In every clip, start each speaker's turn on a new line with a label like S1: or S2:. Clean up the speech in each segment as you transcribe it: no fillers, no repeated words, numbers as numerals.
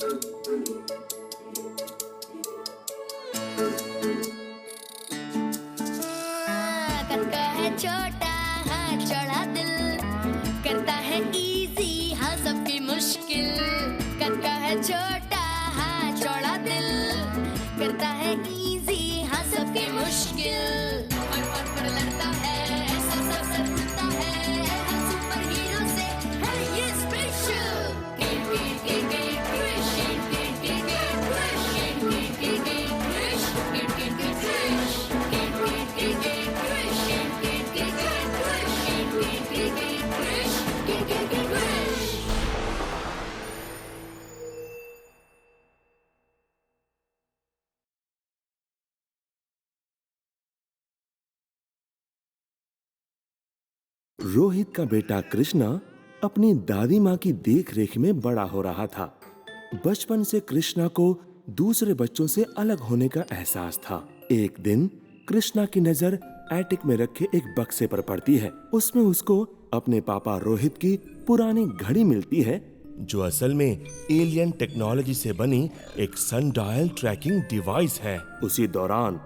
S1: करता है छोटा हाँ चौड़ा दिल, करता है इजी हाँ सबकी मुश्किल। करता है छोटा हाँ चौड़ा दिल, करता है इजी हाँ सबकी मुश्किल। पर लड़ता है ऐसा सब करता है, हर सुपर हीरो से है ये special. Kid kid kid kid Krish, kid kid kid Krish, kid kid kid Krish, kid kid kid Krish, kid kid kid Krish, kid kid kid Krish, kid kid kid Krish, kid kid kid Krish.
S2: Rohit का बेटा कृष्णा अपनी दादी माँ की देखरेख में बड़ा हो रहा था। बचपन से कृष्णा को दूसरे बच्चों से अलग होने का एहसास था। एक दिन कृष्णा की नजर एटिक में रखे एक बक्से पर पड़ती है। उसमें उसको अपने पापा रोहित की पुरानी घड़ी मिलती है, जो असल में एलियन टेक्नोलॉजी से बनी एक सनडायल ट्रैकिंग डिवाइस है। उसी दौरान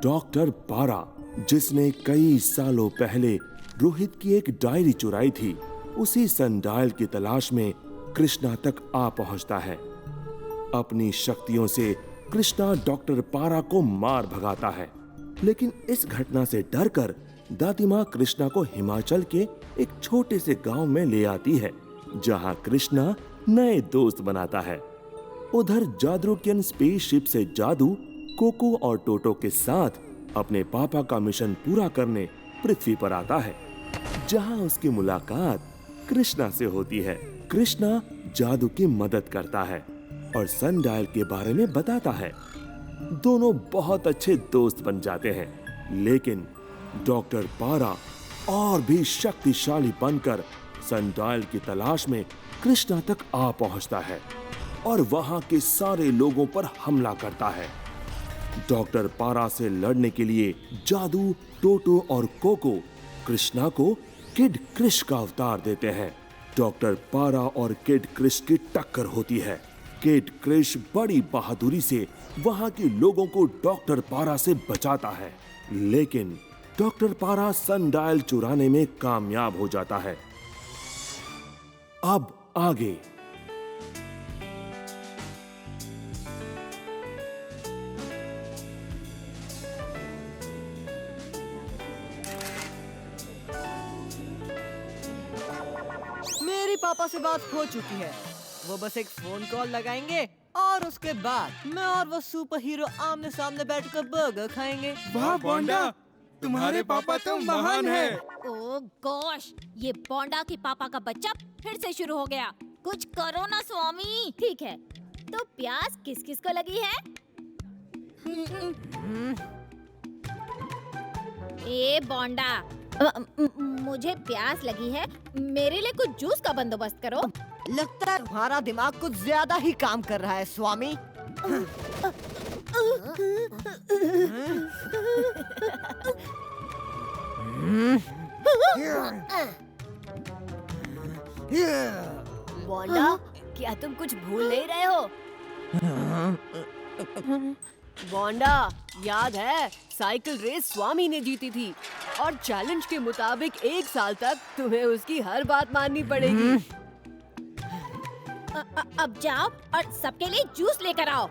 S2: डॉक्टर पारा, जिसने कई सालों पहले रोहित की एक डायरी चुराई थी, उसी सनडायल की तलाश में कृष्णा तक आ पहुंचता है। अपनी शक्तियों से कृष्णा डॉक्टर पारा को मार भगाता है, लेकिन इस घटना से डरकर दादी माँ कृष्णा को हिमाचल के एक छोटे से गांव में ले आती है, जहां कृष्णा नए दोस्त बनाता है। उधर जादरूकियन स्पेसशिप से जादू कोको और टोटो के साथ अपने पापा का मिशन पूरा करने पृथ्वी पर आता है, जहां उसकी मुलाकात कृष्णा से होती है। कृष्णा जादू की मदद करता है और सनडायल के बारे में बताता है। दोनों बहुत अच्छे दोस्त बन जाते हैं, लेकिन डॉक्टर पारा और भी शक्तिशाली बनकर सनडायल की तलाश में कृष्णा तक आ पहुंचता है और वहां के सारे लोगों पर हमला करता है। डॉक्टर पारा से लड़ने के लिए जादू, टोटो और कोको कृष्णा को किड क्रिश का अवतार देते हैं। डॉक्टर पारा और किड क्रिश की टक्कर होती है। किड क्रिश बड़ी बहादुरी से वहां के लोगों को डॉक्टर पारा से बचाता है, लेकिन डॉक्टर पारा सनडायल चुराने में कामयाब हो जाता है। अब आगे।
S3: मेरी पापा से बात हो चुकी है। वो बस एक फोन कॉल लगाएंगे और उसके बाद मैं और वो सुपर हीरो आमने सामने बैठकर बर्गर खाएंगे।
S4: वाह बोंडा, तुम्हारे पापा तो महान है।
S5: ओह गॉश, ये बोंडा की पापा का बच्चा फिर से शुरू हो गया। कुछ करो ना स्वामी। ठीक है, तो प्यास किस किस को लगी है? ए बोंडा, मुझे प्यास लगी है, मेरे लिए कुछ जूस का बंदोबस्त करो।
S3: लगता है तुम्हारा दिमाग कुछ ज्यादा ही काम कर रहा है स्वामी।
S1: बोंडा, क्या तुम कुछ भूल नहीं रहे हो? बोंडा, याद है साइकिल रेस स्वामी ने जीती थी और चैलेंज के मुताबिक 1 साल तक तुम्हें उसकी हर बात माननी पड़ेगी।
S5: अब जाओ और सबके लिए जूस लेकर आओ।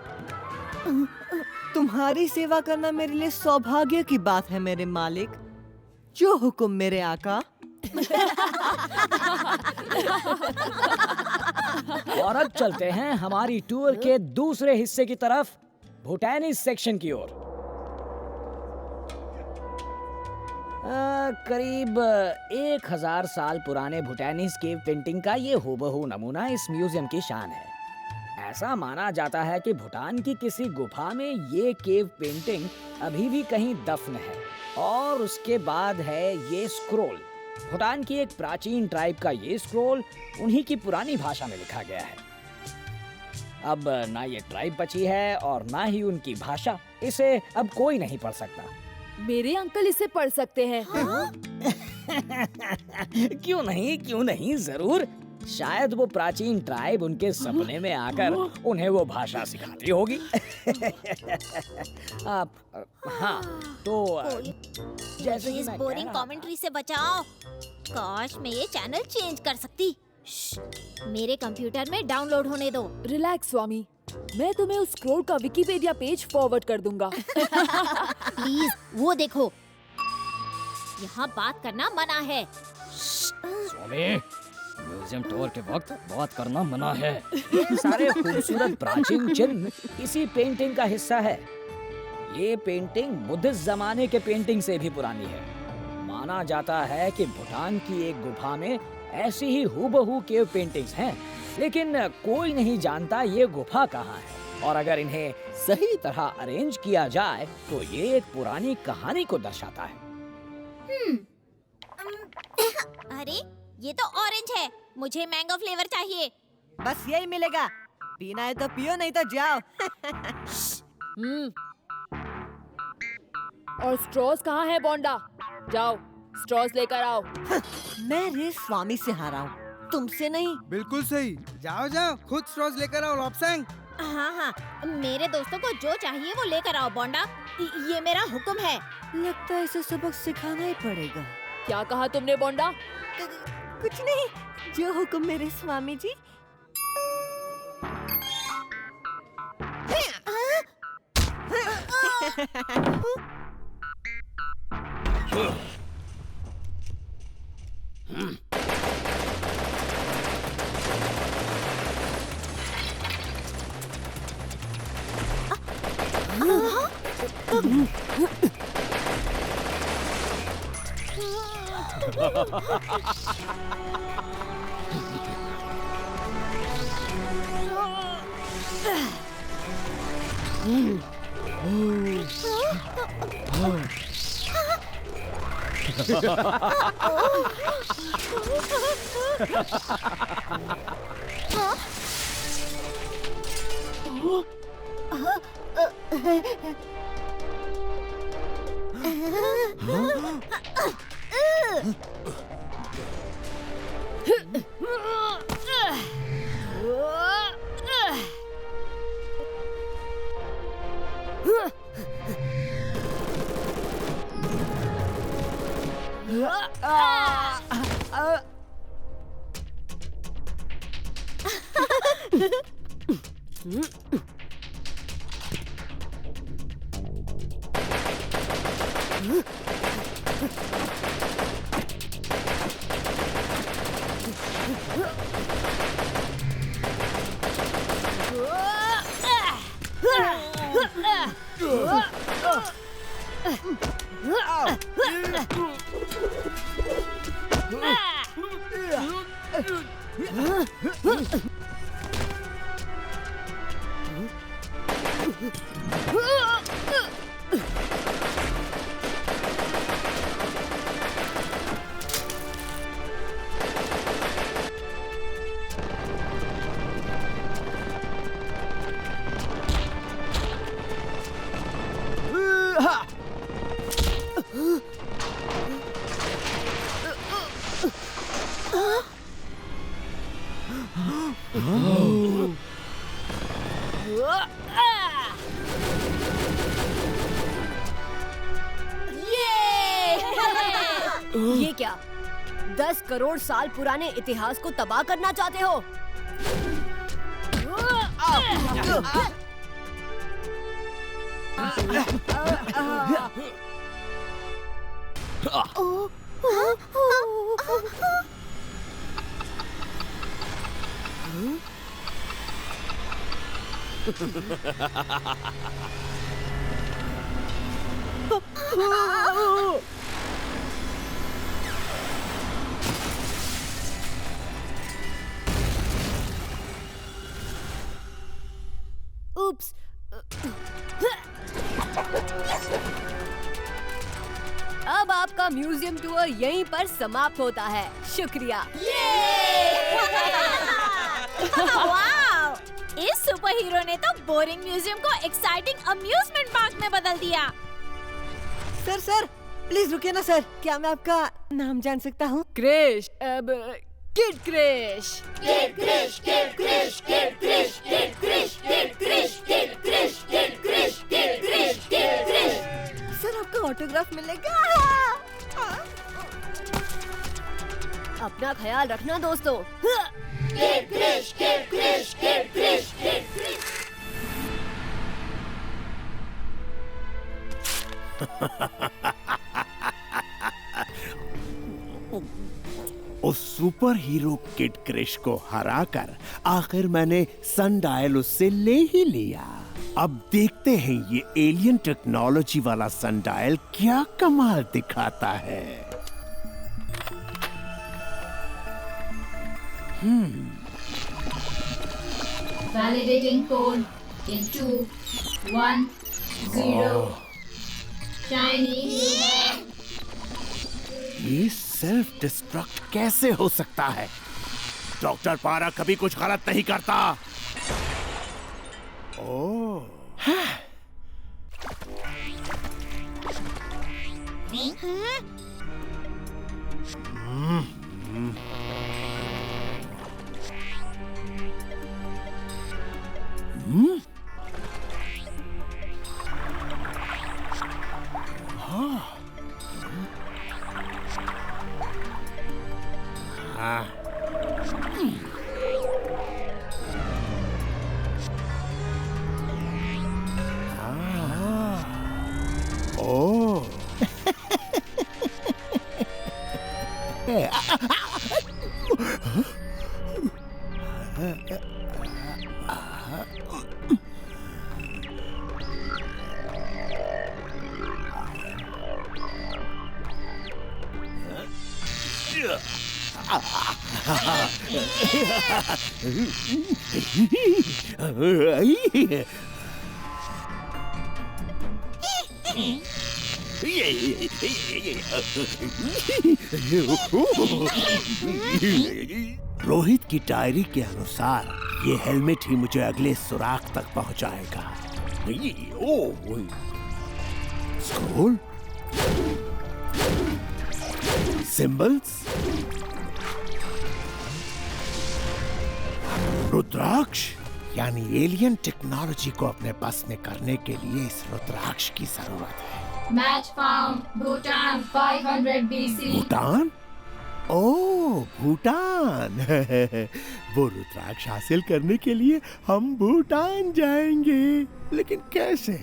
S3: तुम्हारी सेवा करना मेरे लिए सौभाग्य की बात है मेरे मालिक। जो हुक्म मेरे आका।
S6: और अब चलते हैं हमारी टूर के दूसरे हिस्से की तरफ, भूटानीज सेक्शन की ओर। करीब 1000 साल पुराने भूटानीज केव पेंटिंग का ये हूबहू नमूना इस म्यूजियम की शान है। ऐसा माना जाता है कि भूटान की किसी गुफा में ये केव पेंटिंग अभी भी कहीं दफन है। और उसके बाद है ये स्क्रोल। भूटान की एक प्राचीन ट्राइब का ये स्क्रोल उन्हीं की पुरानी भाषा में लिखा गया है। अब ना ये ट्राइब बची है और ना ही उनकी भाषा। इसे अब कोई नहीं पढ़ सकता।
S1: मेरे अंकल इसे पढ़ सकते हैं।
S6: क्यों नहीं, जरूर। शायद वो प्राचीन ट्राइब उनके सपने में आकर उन्हें वो भाषा सिखाती होगी। हाँ, तो जैसे कि
S5: इस
S6: मैं कह
S5: बोरिंग
S6: रहा था।
S5: कमेंट्री से बचाओ। काश मैं ये चैनल चेंज कर सकती। मेरे कंप्यूटर में डाउनलोड होने दो।
S7: रिलैक्स स्वामी, मैं तुम्हें उस स्क्रॉल का विकिपीडिया पेज फॉरवर्ड कर दूंगा।
S5: प्लीज वो देखो, यहाँ बात करना मना है।
S6: स्वामी, म्यूजियम टूर के वक्त बात करना मना है। ये सारे खूबसूरत प्राचीन चिन्ह इसी पेंटिंग का हिस्सा है। ये पेंटिंग बुद्धिस्ट जमाने के पेंटिंग से भी पुरानी है। माना जाता है कि भूटान की एक गुफा में ऐसी ही हूबहू केव पेंटिंग्स हैं, लेकिन कोई नहीं जानता ये गुफा कहाँ है। और अगर इन्हें सही तरह अरेंज किया जाए तो ये एक पुरानी कहानी को दर्शाता है।
S5: अरे ये तो ऑरेंज है, मुझे मैंगो फ्लेवर चाहिए।
S3: बस यही मिलेगा। पीना है तो पियो, नहीं तो जाओ।
S7: और स्ट्रॉस कहाँ है बोंडा? जाओ स्ट्रॉस लेकर आओ।
S3: मैं रेस स्वामी से हारा हूँ, तुमसे नहीं।
S4: बिल्कुल सही। जाओ जाओ, खुद स्ट्रॉस लेकर आओ लॉपसैंग।
S5: हाँ हाँ, मेरे दोस्तों को जो चाहिए वो लेकर आओ बोंडा। ये मेरा हुक्म है।
S3: लगता है इसे सबक सिखाना ही पड़ेगा।
S7: क्या कहा तुमने बोंडा?
S3: कुछ नहीं, जो हुक्म मेरे स्वामी जी।
S7: ये क्या 10 करोड़ साल पुराने इतिहास को तबाह करना चाहते हो? Oops. अब आपका म्यूजियम टूर यहीं पर समाप्त होता है। शुक्रिया।
S5: वाव! इस सुपर हीरो ने तो बोरिंग म्यूजियम को एक्साइटिंग अम्यूजमेंट पार्क में बदल दिया।
S3: सर प्लीज रुकिए ना सर। क्या मैं आपका नाम जान सकता हूँ?
S7: क्रिश, अब किड क्रिश। सर आपका ऑटोग्राफ मिलेगा। अपना ख्याल रखना दोस्तों।
S8: उस सुपर हीरो किड क्रिश को हराकर आखिर मैंने सनडायल उससे ले ही लिया। अब देखते हैं ये एलियन टेक्नोलॉजी वाला सनडायल क्या कमाल दिखाता है।
S9: Validating code in 2, 1, 0. Shiny new bag.
S8: ये सेल्फ डिस्ट्रक्ट कैसे हो सकता है? डॉक्टर पारा कभी कुछ गलत नहीं करता। ओह, ओह। रोहित की डायरी के अनुसार ये हेलमेट ही मुझे अगले सुराख तक पहुंचाएगा। स्क्रोल, सिंबल्स, रुद्राक्ष, यानी एलियन टेक्नोलॉजी को अपने बस में करने के लिए इस रुद्राक्ष की जरूरत है।
S9: Match found. Bhutan 500 BC.
S8: Bhutan? ओह, भूटान। वो रुद्राक्ष हासिल करने के लिए हम भूटान जाएंगे, लेकिन कैसे?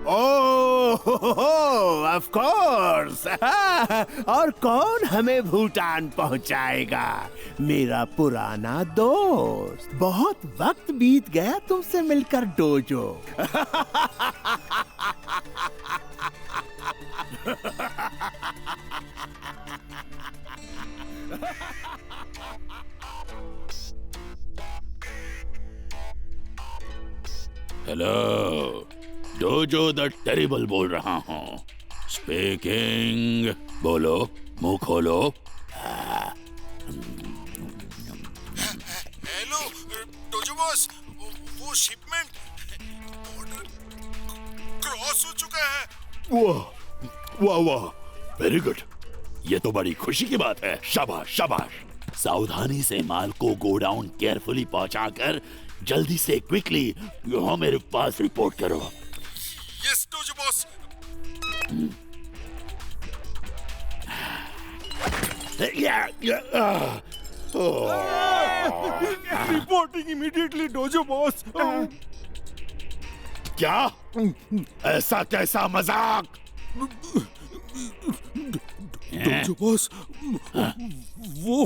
S8: ओह, ऑफ कोर्स। और कौन हमें भूटान पहुंचाएगा? मेरा पुराना दोस्त। बहुत वक्त बीत गया तुमसे मिलकर dojo.
S10: Hello, dojo the terrible बोल रहा हूँ। स्पीकिंग। बोलो, मुंह खोलो।
S4: हेलो डोजो बॉस, वो शिपमेंट बॉर्डर क्रॉस हो चुका है।
S10: वाह वाह वाह, वेरी गुड। ये तो बड़ी खुशी की बात है। शाबाश शाबाश। सावधानी से माल को गोडाउन केयरफुली पहुंचाकर जल्दी से क्विकली यहाँ मेरे पास रिपोर्ट करो।
S4: Yes dojo boss. Reporting immediately dojo boss.
S10: क्या? ऐसा कैसा मजाक?
S4: डोजो बॉस, वो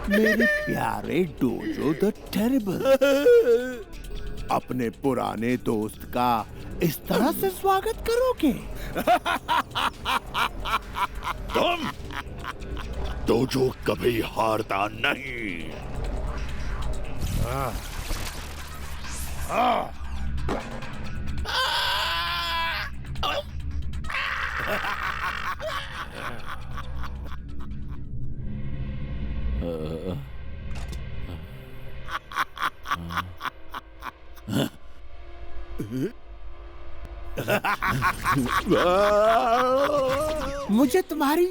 S8: मेरे प्यारे डोजो द टेरिबल, अपने पुराने दोस्त का इस तरह से स्वागत करोगे?
S10: तुम डोजो कभी हारता नहीं।
S8: मुझे तुम्हारी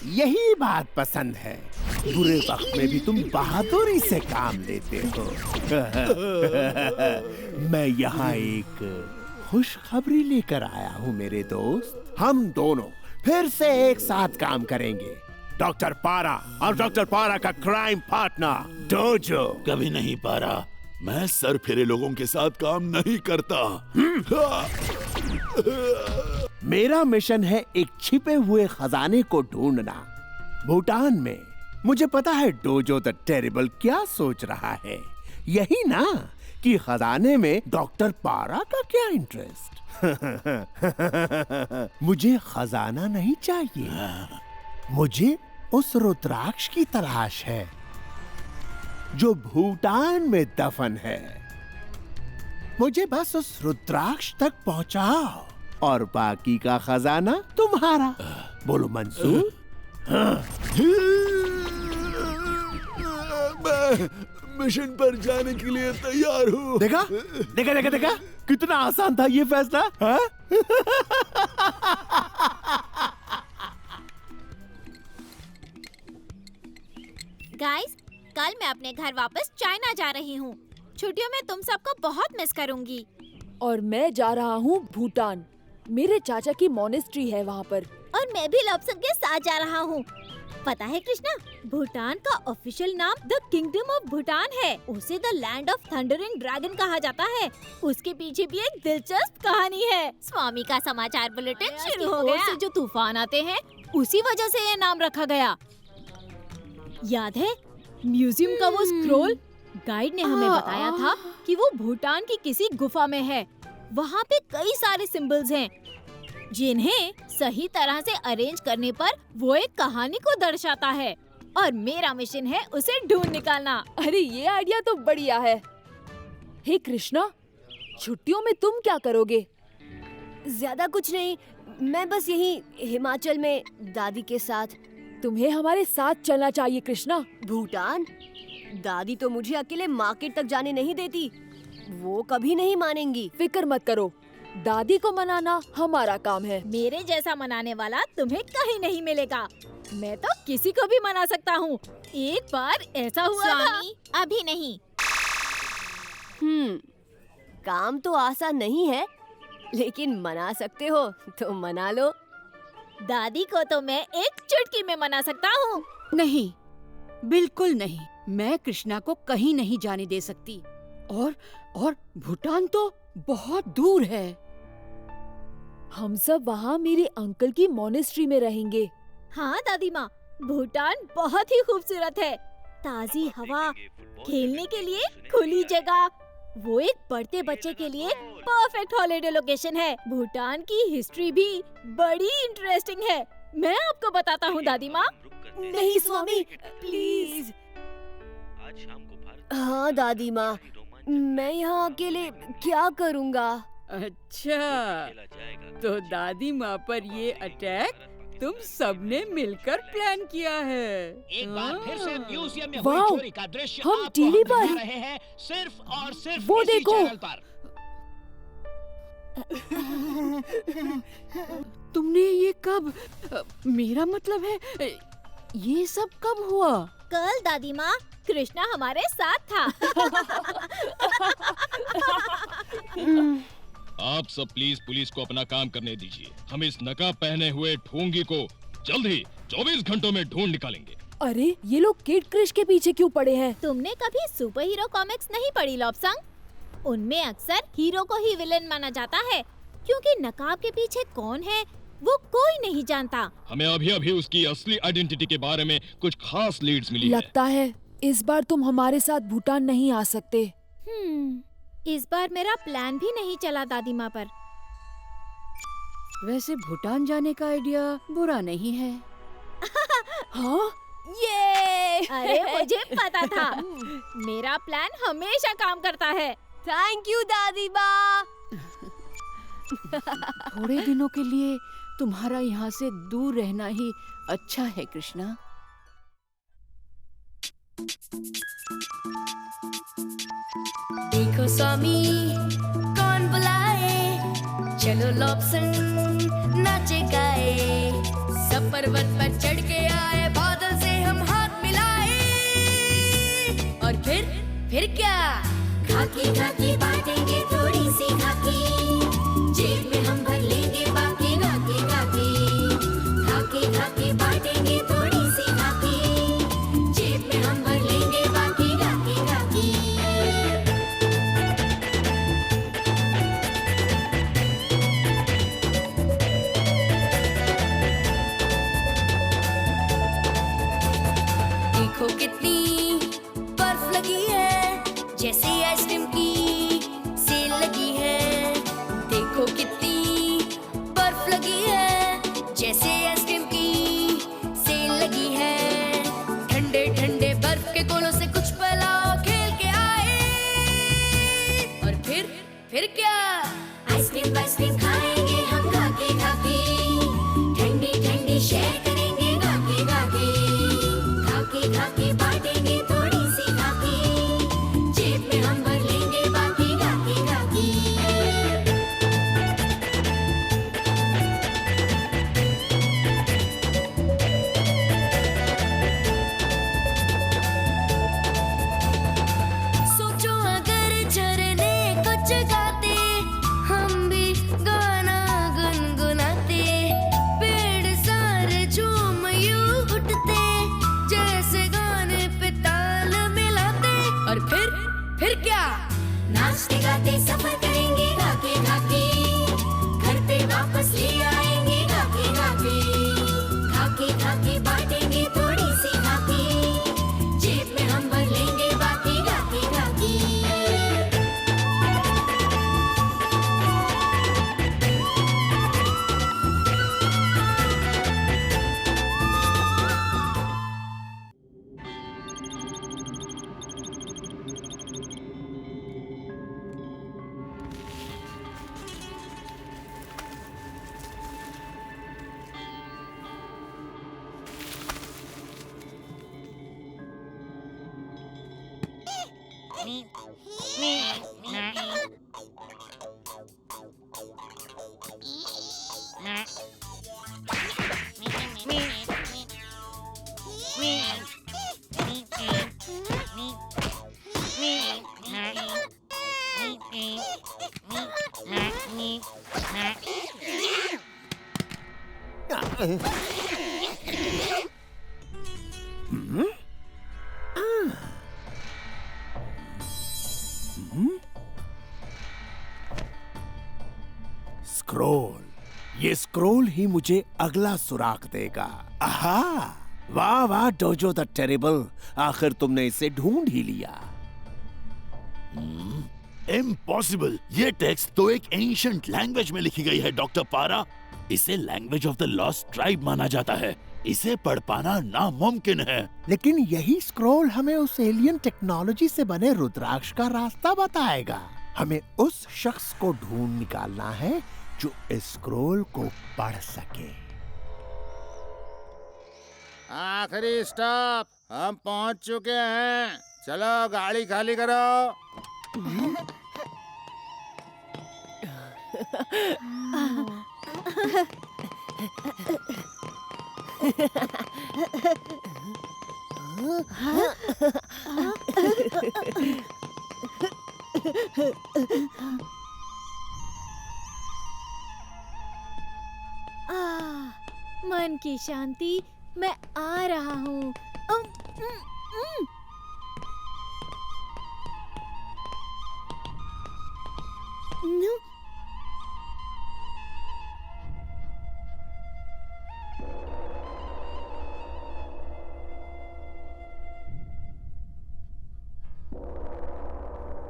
S8: यही बात पसंद है। बुरे वक्त में भी तुम बहादुरी से काम लेते हो। मैं यहाँ एक खुशखबरी लेकर आया हूँ मेरे दोस्त। हम दोनों फिर से एक साथ काम करेंगे। डॉक्टर पारा और डॉक्टर पारा का क्राइम पार्टनर डोजो।
S10: कभी नहीं पारा, मैं सर फिरे लोगों के साथ काम नहीं करता।
S8: मेरा मिशन है एक छिपे हुए खजाने को ढूंढना भूटान में। मुझे पता है डोजो द टेरिबल क्या सोच रहा है। यही ना कि खजाने में डॉक्टर पारा का क्या इंटरेस्ट। मुझे खजाना नहीं चाहिए, मुझे उस रुद्राक्ष की तलाश है जो भूटान में दफन है। मुझे बस उस रुद्राक्ष तक पहुंचाओ और बाकी का खजाना तुम्हारा। बोलो मंसूर?
S10: मैं मिशन पर जाने के लिए तैयार हूँ।
S8: देखा देखा देखा देखा कितना आसान था ये फैसला, हाँ?
S5: गाइस, कल मैं अपने घर वापस चाइना जा रही हूँ। छुट्टियों में तुम सबको बहुत मिस करूँगी।
S11: और मैं जा रहा हूँ भूटान। मेरे चाचा की मोनेस्ट्री है वहाँ पर।
S5: और मैं भी लॉब्सन के साथ जा रहा हूँ। पता है कृष्णा, भूटान का ऑफिशियल नाम द किंगडम ऑफ भूटान है। उसे the land of thundering dragon कहा जाता है। उसके पीछे भी एक दिलचस्प कहानी है। स्वामी का समाचार बुलेटिन शुरू हो गया। से जो तूफान आते हैं, उसी वजह से ये नाम रखा गया। याद है म्यूजियम का वो स्क्रोल? गाइड ने हमें बताया था कि वो भूटान की किसी गुफा में है। वहाँ पे कई सारे सिंबल्स हैं जिन्हें सही तरह से अरेंज करने पर वो एक कहानी को दर्शाता है। और मेरा मिशन है उसे ढूंढ निकालना।
S11: अरे ये आइडिया तो बढ़िया है। हे कृष्णा, छुट्टियों में तुम क्या करोगे?
S7: ज्यादा कुछ नहीं, मैं बस यहीं हिमाचल में दादी के साथ।
S11: तुम्हें हमारे साथ चलना चाहिए कृष्णा।
S7: भूटान? दादी तो मुझे अकेले मार्केट तक जाने नहीं देती। वो कभी नहीं मानेंगी।
S11: फिक्र मत करो, दादी को मनाना हमारा काम है।
S5: मेरे जैसा मनाने वाला तुम्हें कहीं नहीं मिलेगा। मैं तो किसी को भी मना सकता हूँ। एक बार ऐसा हुआ स्वामी, अभी नहीं।
S7: काम तो आसान नहीं है, लेकिन मना सकते हो तो मना लो।
S5: दादी को तो मैं एक चुटकी में मना सकता हूँ।
S12: नहीं, बिल्कुल नहीं। मैं कृष्णा को कहीं नहीं जाने दे सकती। और भूटान तो बहुत दूर है।
S11: हम सब वहाँ मेरे अंकल की मोनेस्ट्री में रहेंगे।
S5: हाँ दादी माँ, भूटान बहुत ही खूबसूरत है। ताजी हवा, खेलने के लिए खुली जगह, वो एक पढ़ते बच्चे के लिए परफेक्ट हॉलिडे लोकेशन है। भूटान की हिस्ट्री भी बड़ी इंटरेस्टिंग है। मैं आपको बताता हूँ दादी माँ।
S7: नहीं स्वामी, प्लीज। हाँ दादी माँ, मैं यहाँ अकेले क्या करूँगा?
S12: अच्छा, तो दादी माँ पर ये अटैक तुम सबने मिलकर प्लान किया है।
S6: एक बार फिर से म्यूजियम में
S11: वाह,
S6: हुई चोरी का दृश्य
S11: हम
S6: आपको
S11: टीवी पर
S6: दिखा रहे हैं, सिर्फ और सिर्फ
S11: वो
S6: इसी
S11: देखो।
S6: चैनल पर।
S12: तुमने ये कब? मेरा मतलब है, ये सब कब हुआ?
S5: कल दादी माँ, कृष्णा हमारे साथ था।
S13: आप सब प्लीज पुलिस को अपना काम करने दीजिए। हम इस नकाब पहने हुए ढोंगी को जल्द ही 24 घंटों में ढूंढ निकालेंगे।
S11: अरे ये लोग किड क्रिश के पीछे क्यों पड़े हैं?
S5: तुमने कभी सुपर हीरो कॉमिक्स नहीं पढ़ी लॉब्संग? उनमें अक्सर हीरो को ही विलेन माना जाता है, क्योंकि नकाब के पीछे कौन है वो कोई नहीं जानता।
S13: हमें अभी अभी उसकी असली आइडेंटिटी के बारे में कुछ खास लीड्स मिली है।
S11: लगता है इस बार तुम हमारे साथ भूटान नहीं आ सकते।
S5: इस बार मेरा प्लान भी नहीं चला दादी माँ पर।
S12: वैसे भूटान जाने का आइडिया बुरा नहीं है।
S11: हाँ, ये
S5: अरे मुझे पता था, मेरा प्लान हमेशा काम करता है।
S7: थैंक यू दादी माँ।
S12: थोड़े दिनों के लिए तुम्हारा यहाँ से दूर रहना ही अच्छा है कृष्णा।
S1: देखो स्वामी कौन बुलाए, चलो लॉपसन नाचे गाए, सब पर्वत पर चढ़ के आए, बादल से हम हाथ मिलाए, और फिर क्या? खाकी खाकी बांटेंगे थोड़ी सी खाकी, जेब में हम भर लेंगे बाकी खाकी खाकी, खाकी खाकी बांटेंगे थोड़ी सी खाकी, जेब में हम भर लेंगे बाकी खाकी खाकी। देखो कितनी बर्फ लगी है, जैसे आइसक्रीम की सेल लगी है। देखो कितनी बर्फ लगी है, जैसे आइसक्रीम की सेल लगी है। ठंडे ठंडे बर्फ के गोलों से कुछ पल आओ खेल के आए, और फिर क्या? आइसक्रीम खाएंगे हम खाके खाके, ठंडी ठंडी शेयर करेंगे खाके खाके, खाके खाके बांटेंगे थोड़ी सी खाके, जेब में हम भर लेंगे बाकी खाके खाके। सोचो अगर झरने कुछ गाते, हम भी गाना गुनगुनाते, पेड़ सारे झूम यूं उठते, जैसे गाने पे ताल मिलाते, और फिर क्या? नाचते गाते सफर करेंगे गाके गाके, घर पे वापस ले आएंगे गाके गाके, खाके खाके बांटेंगे थोड़ी सी खाके, जेब में हम भर लेंगे बाकी गाके गाके।
S8: स्क्रोल, ये स्क्रोल ही मुझे अगला सुराग देगा। आहा, वाह वाह डोजो द टेरिबल, आखिर तुमने इसे ढूंढ ही लिया।
S10: इम्पॉसिबल, ये टेक्स्ट तो एक एंशिएंट लैंग्वेज में लिखी गई है डॉक्टर पारा। इसे language of the lost tribe माना जाता है, इसे पढ़ पाना नामुमकिन है।
S8: लेकिन यही स्क्रोल हमें उस एलियन टेक्नोलॉजी से बने रुद्राक्ष का रास्ता बताएगा। हमें उस शख्स को ढूंढ निकालना है जो इस स्क्रोल को पढ़ सके।
S4: आखिरी स्टॉप, हम पहुंच चुके हैं, चलो गाड़ी खाली करो।
S5: मन की शांति, मैं आ रहा हूँ।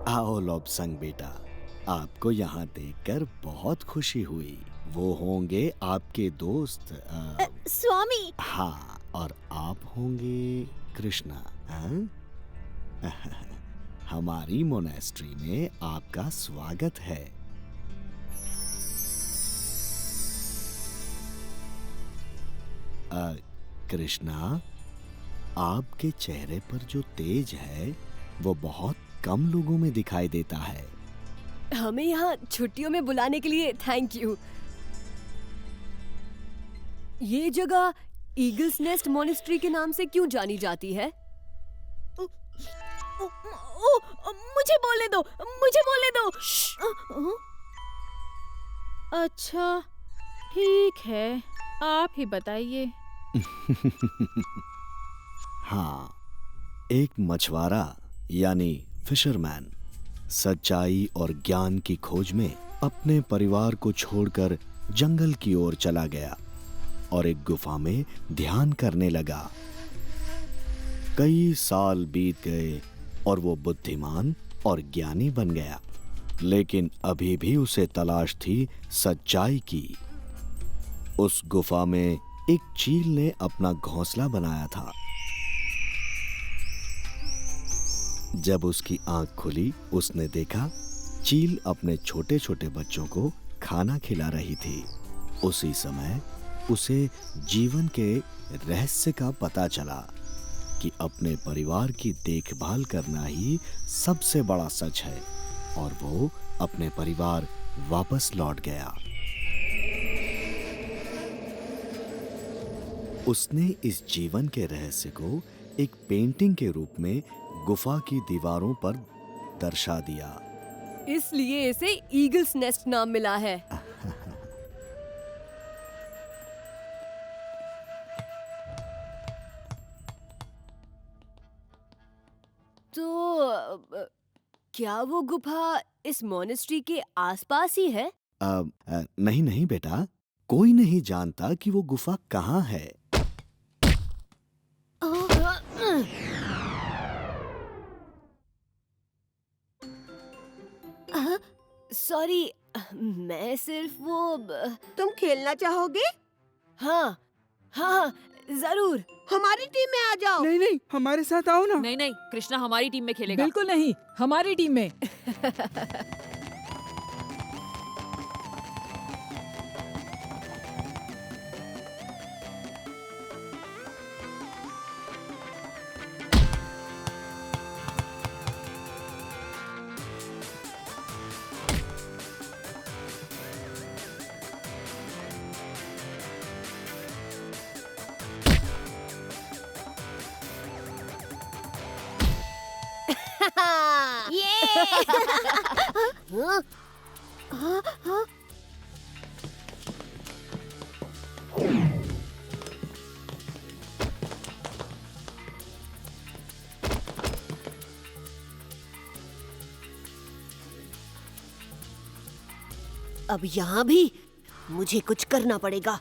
S8: आओ लोब्संग बेटा, आपको यहाँ देखकर बहुत खुशी हुई। वो होंगे आपके दोस्त
S5: स्वामी।
S8: हाँ, और आप होंगे कृष्णा। हाँ? हमारी मोनेस्ट्री में आपका स्वागत है। कृष्णा, आपके चेहरे पर जो तेज है वो बहुत कम लोगों में दिखाई देता है।
S7: हमें यहाँ छुट्टियों में बुलाने के लिए थैंक यू। ये जगह ईगल्स नेस्ट मॉनेस्ट्री के नाम से क्यों जानी जाती है?
S5: मुझे बोलने दो, मुझे बोलने दो।
S11: अच्छा ठीक है, आप ही बताइए।
S8: हाँ, एक मछुआरा यानी फिशरमैन सच्चाई और ज्ञान की खोज में अपने परिवार को छोड़कर जंगल की ओर चला गया और एक गुफा में ध्यान करने लगा। कई साल बीत गए और वो बुद्धिमान और ज्ञानी बन गया, लेकिन अभी भी उसे तलाश थी सच्चाई की। उस गुफा में एक चील ने अपना घोंसला बनाया था। जब उसकी आंख खुली, उसने देखा चील अपने छोटे छोटे बच्चों को खाना खिला रही थी। उसी समय उसे जीवन के रहस्य का पता चला कि अपने परिवार की देखभाल करना ही सबसे बड़ा सच है, और वो अपने परिवार वापस लौट गया। उसने इस जीवन के रहस्य को एक पेंटिंग के रूप में गुफा की दीवारों पर दर्शा दिया।
S7: इसलिए इसे ईगल्स नेस्ट नाम मिला है। तो क्या वो गुफा इस मॉनेस्ट्री के आसपास ही है?
S8: नहीं नहीं बेटा, कोई नहीं जानता कि वो गुफा कहाँ है।
S7: सॉरी, मैं सिर्फ वो।
S14: तुम खेलना चाहोगे?
S7: हाँ हाँ जरूर।
S14: हमारी टीम में आ जाओ।
S15: नहीं नहीं, हमारे साथ आओ ना।
S11: नहीं नहीं, कृष्णा हमारी टीम में खेलेगा।
S15: बिल्कुल नहीं, हमारी टीम में।
S7: अब यहाँ भी मुझे कुछ करना पड़ेगा।